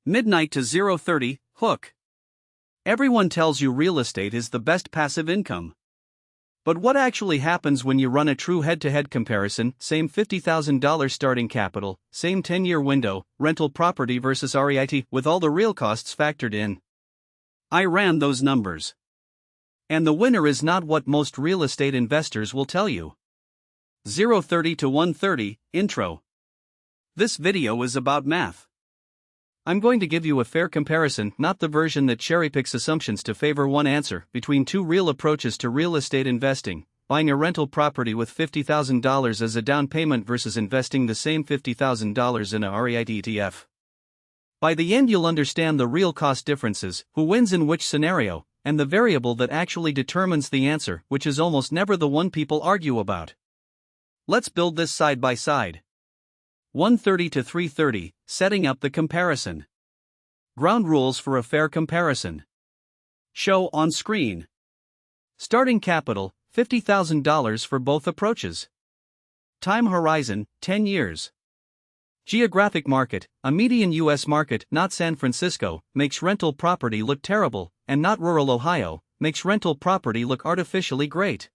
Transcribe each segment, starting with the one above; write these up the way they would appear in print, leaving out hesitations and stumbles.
Midnight to 0:30, hook. Everyone tells you real estate is the best passive income. But what actually happens when you run a true head-to-head comparison, same $50,000 starting capital, same 10-year window, rental property versus REIT, with all the real costs factored in? I ran those numbers. And the winner is not what most real estate investors will tell you. 0:30 to 1:30, intro. This video is about math. I'm going to give you a fair comparison, not the version that cherry-picks assumptions to favor one answer, between two real approaches to real estate investing: buying a rental property with $50,000 as a down payment versus investing the same $50,000 in a REIT ETF. By the end you'll understand the real cost differences, who wins in which scenario, and the variable that actually determines the answer, which is almost never the one people argue about. Let's build this side by side. 1:30 to 3:30, setting up the comparison. Ground rules for a fair comparison. Show on screen. Starting capital, $50,000 for both approaches. Time horizon, 10 years. Geographic market, a median U.S. market, not San Francisco, makes rental property look terrible, and not rural Ohio, makes rental property look artificially great.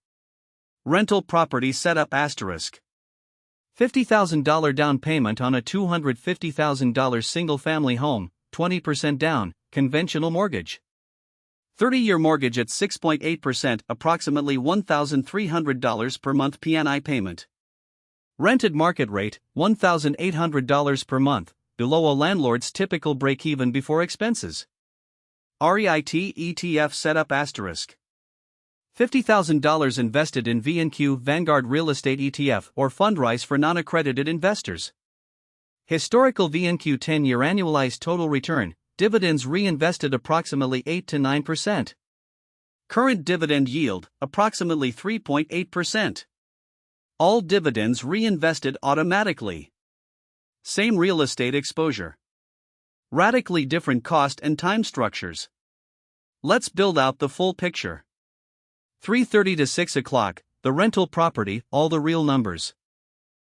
Rental property setup asterisk. $50,000 down payment on a $250,000 single-family home, 20% down, conventional mortgage. 30-year mortgage at 6.8%, approximately $1,300 per month P&I payment. Rented market rate, $1,800 per month, below a landlord's typical break-even before expenses. REIT ETF setup asterisk. $50,000 invested in VNQ Vanguard Real Estate ETF or Fundrise for non-accredited investors. Historical VNQ 10-year annualized total return, dividends reinvested approximately 8 to 9%. Current dividend yield, approximately 3.8%. All dividends reinvested automatically. Same real estate exposure. Radically different cost and time structures. Let's build out the full picture. 3:30 to 6 o'clock, the rental property, all the real numbers.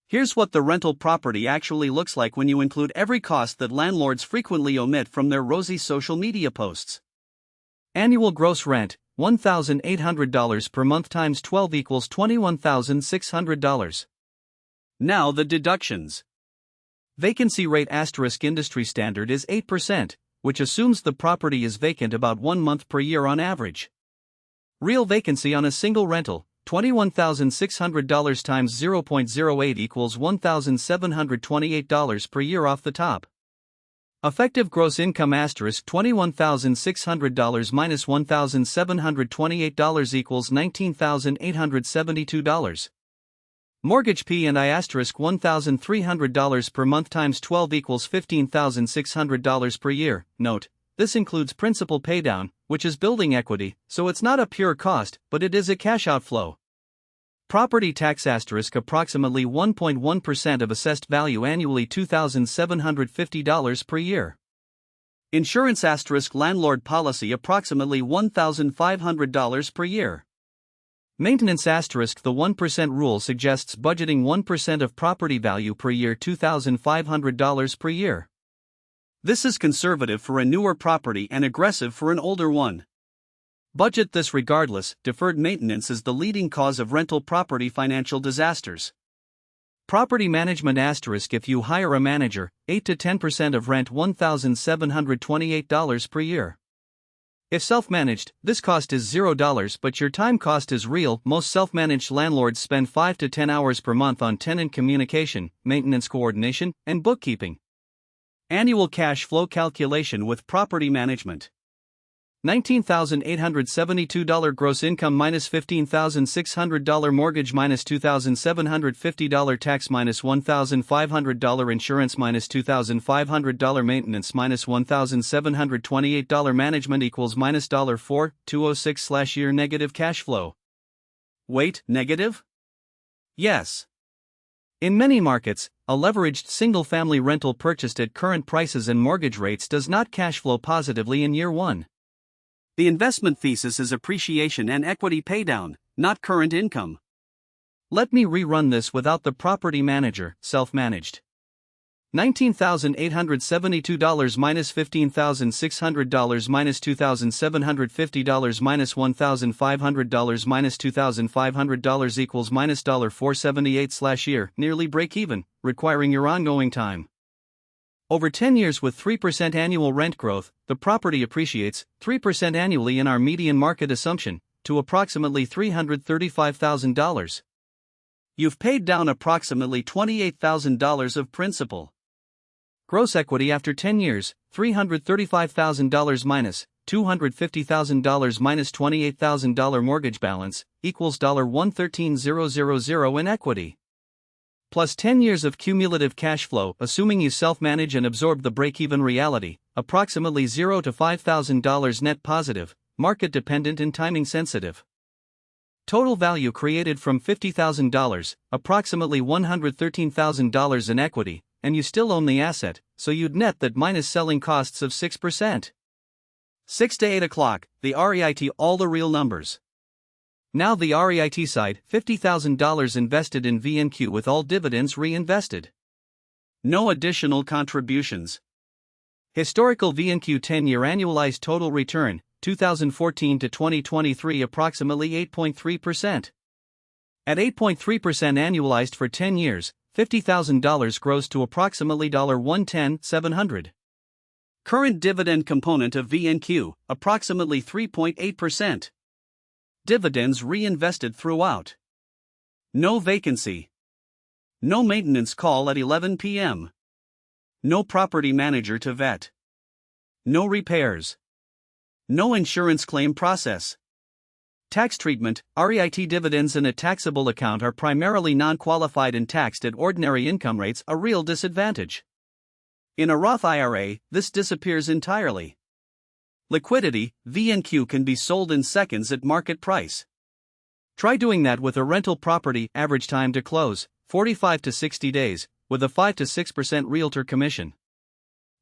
Here's what the rental property actually looks like when you include every cost that landlords frequently omit from their rosy social media posts. Annual gross rent, $1,800 per month times 12 equals $21,600. Now the deductions. Vacancy rate asterisk industry standard is 8%, which assumes the property is vacant about 1 month per year on average. Real vacancy on a single rental, $21,600 times 0.08 equals $1,728 per year off the top. Effective gross income asterisk $21,600 minus $1,728 equals $19,872. Mortgage P&I asterisk $1,300 per month times 12 equals $15,600 per year. Note, this includes principal paydown, which is building equity, so it's not a pure cost, but it is a cash outflow. Property tax asterisk approximately 1.1% of assessed value annually $2,750 per year. Insurance asterisk landlord policy approximately $1,500 per year. Maintenance asterisk the 1% rule suggests budgeting 1% of property value per year $2,500 per year. This is conservative for a newer property and aggressive for an older one. Budget this regardless, deferred maintenance is the leading cause of rental property financial disasters. Property management asterisk if you hire a manager, 8 to 10% of rent $1,728 per year. If self-managed, this cost is $0 but your time cost is real. Most self-managed landlords spend 5 to 10 hours per month on tenant communication, maintenance coordination, and bookkeeping. Annual cash flow calculation with property management. $19,872 gross income minus $15,600 mortgage minus $2,750 tax minus $1,500 insurance minus $2,500 maintenance minus $1,728 management equals minus $4,206/year negative cash flow. Wait, negative? Yes. In many markets, a leveraged single-family rental purchased at current prices and mortgage rates does not cash flow positively in year one. The investment thesis is appreciation and equity paydown, not current income. Let me rerun this without the property manager, self-managed. $19,872 minus $15,600 minus $2,750 minus $1,500 minus $2,500 equals minus $478/year, nearly break even, requiring your ongoing time. Over 10 years with 3% annual rent growth, the property appreciates 3% annually in our median market assumption to approximately $335,000. You've paid down approximately $28,000 of principal. Gross equity after 10 years, $335,000 minus $250,000 minus $28,000 mortgage balance equals $113,000 in equity. Plus 10 years of cumulative cash flow, assuming you self-manage and absorb the break-even reality, approximately $0 to $5,000 net positive, market-dependent and timing-sensitive. Total value created from $50,000, approximately $113,000 in equity, and you still own the asset, so you'd net that minus selling costs of 6%. 6 to 8 o'clock, the REIT, all the real numbers. Now the REIT side, $50,000 invested in VNQ with all dividends reinvested. No additional contributions. Historical VNQ 10-year annualized total return, 2014 to 2023 approximately 8.3%. At 8.3% annualized for 10 years, $50,000 grows to approximately $110,700. Current dividend component of VNQ, approximately 3.8%. Dividends reinvested throughout. No vacancy. No maintenance call at 11 p.m. No property manager to vet. No repairs. No insurance claim process. Tax treatment, REIT dividends in a taxable account are primarily non-qualified and taxed at ordinary income rates, a real disadvantage. In a Roth IRA, this disappears entirely. Liquidity, VNQ can be sold in seconds at market price. Try doing that with a rental property, average time to close, 45 to 60 days, with a 5 to 6% realtor commission.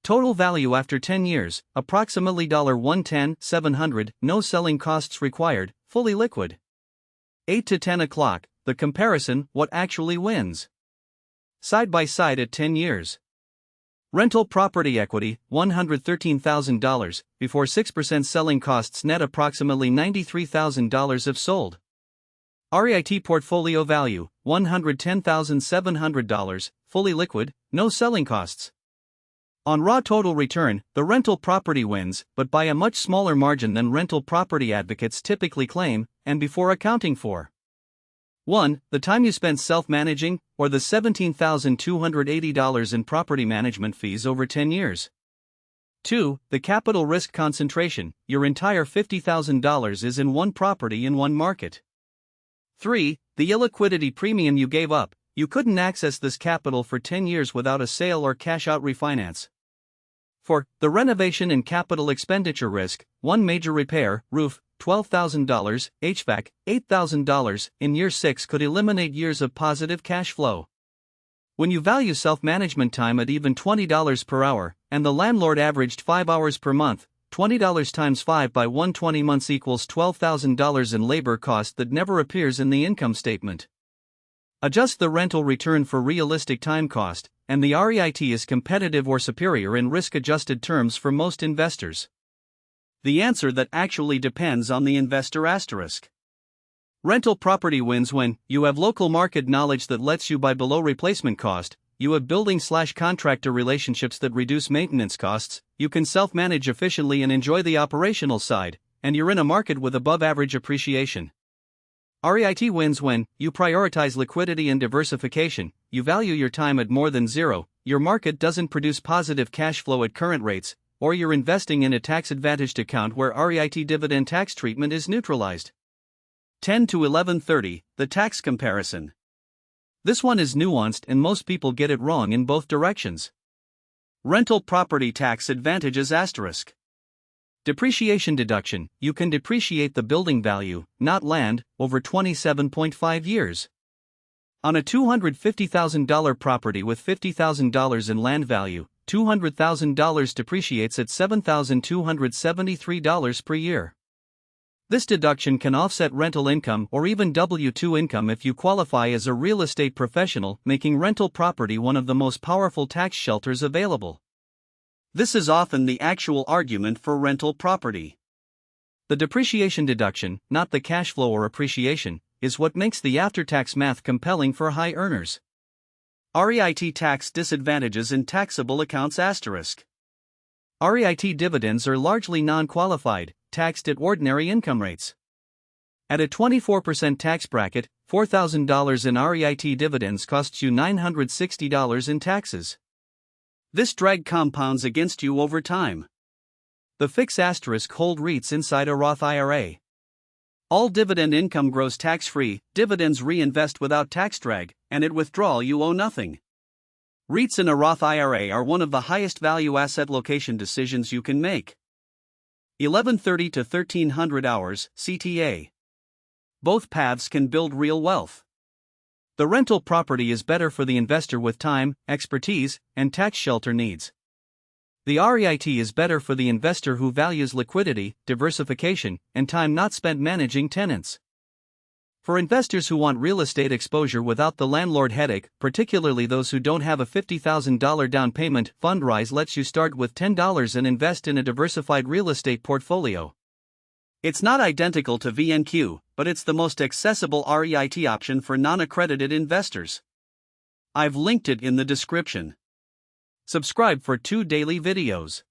Total value after 10 years, approximately $110,700, no selling costs required, fully liquid. 8 to 10 o'clock, the comparison, what actually wins. Side by side at 10 years. Rental property equity, $113,000, before 6% selling costs net approximately $93,000 if sold. REIT portfolio value, $110,700, fully liquid, no selling costs. On raw total return, the rental property wins, but by a much smaller margin than rental property advocates typically claim, and before accounting for 1. The time you spent self-managing, or the $17,280 in property management fees over 10 years. 2. The capital risk concentration, your entire $50,000 is in one property in one market. 3. The illiquidity premium you gave up, you couldn't access this capital for 10 years without a sale or cash-out refinance. 4. The renovation and capital expenditure risk, one major repair, roof, $12,000, HVAC, $8,000, in year 6 could eliminate years of positive cash flow. When you value self-management time at even $20 per hour, and the landlord averaged 5 hours per month, $20 times 5 by 120 months equals $12,000 in labor cost that never appears in the income statement. Adjust the rental return for realistic time cost, and the REIT is competitive or superior in risk-adjusted terms for most investors. The answer that actually depends on the investor asterisk. Rental property wins when you have local market knowledge that lets you buy below replacement cost, you have building/contractor relationships that reduce maintenance costs, you can self-manage efficiently and enjoy the operational side, and you're in a market with above-average appreciation. REIT wins when you prioritize liquidity and diversification, you value your time at more than zero, your market doesn't produce positive cash flow at current rates, or you're investing in a tax-advantaged account where REIT dividend tax treatment is neutralized. 10 to 11:30, the tax comparison. This one is nuanced and most people get it wrong in both directions. Rental property tax advantages asterisk. Depreciation deduction, you can depreciate the building value, not land, over 27.5 years. On a $250,000 property with $50,000 in land value, $200,000 depreciates at $7,273 per year. This deduction can offset rental income or even W-2 income if you qualify as a real estate professional, making rental property one of the most powerful tax shelters available. This is often the actual argument for rental property. The depreciation deduction, not the cash flow or appreciation, is what makes the after-tax math compelling for high earners. REIT tax disadvantages in taxable accounts * REIT dividends are largely non-qualified, taxed at ordinary income rates. At a 24% tax bracket, $4,000 in REIT dividends costs you $960 in taxes. This drag compounds against you over time. The fix * hold REITs inside a Roth IRA. All dividend income grows tax-free, dividends reinvest without tax drag, and at withdrawal you owe nothing. REITs in a Roth IRA are one of the highest value asset location decisions you can make. 1130 to 1300 hours, CTA. Both paths can build real wealth. The rental property is better for the investor with time, expertise, and tax shelter needs. The REIT is better for the investor who values liquidity, diversification, and time not spent managing tenants. For investors who want real estate exposure without the landlord headache, particularly those who don't have a $50,000 down payment, Fundrise lets you start with $10 and invest in a diversified real estate portfolio. It's not identical to VNQ, but it's the most accessible REIT option for non-accredited investors. I've linked it in the description. Subscribe for 2 daily videos.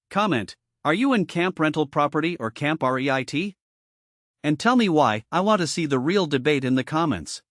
Comment: are you in camp rental property or camp REIT? And tell me why. I want to see the real debate in the comments.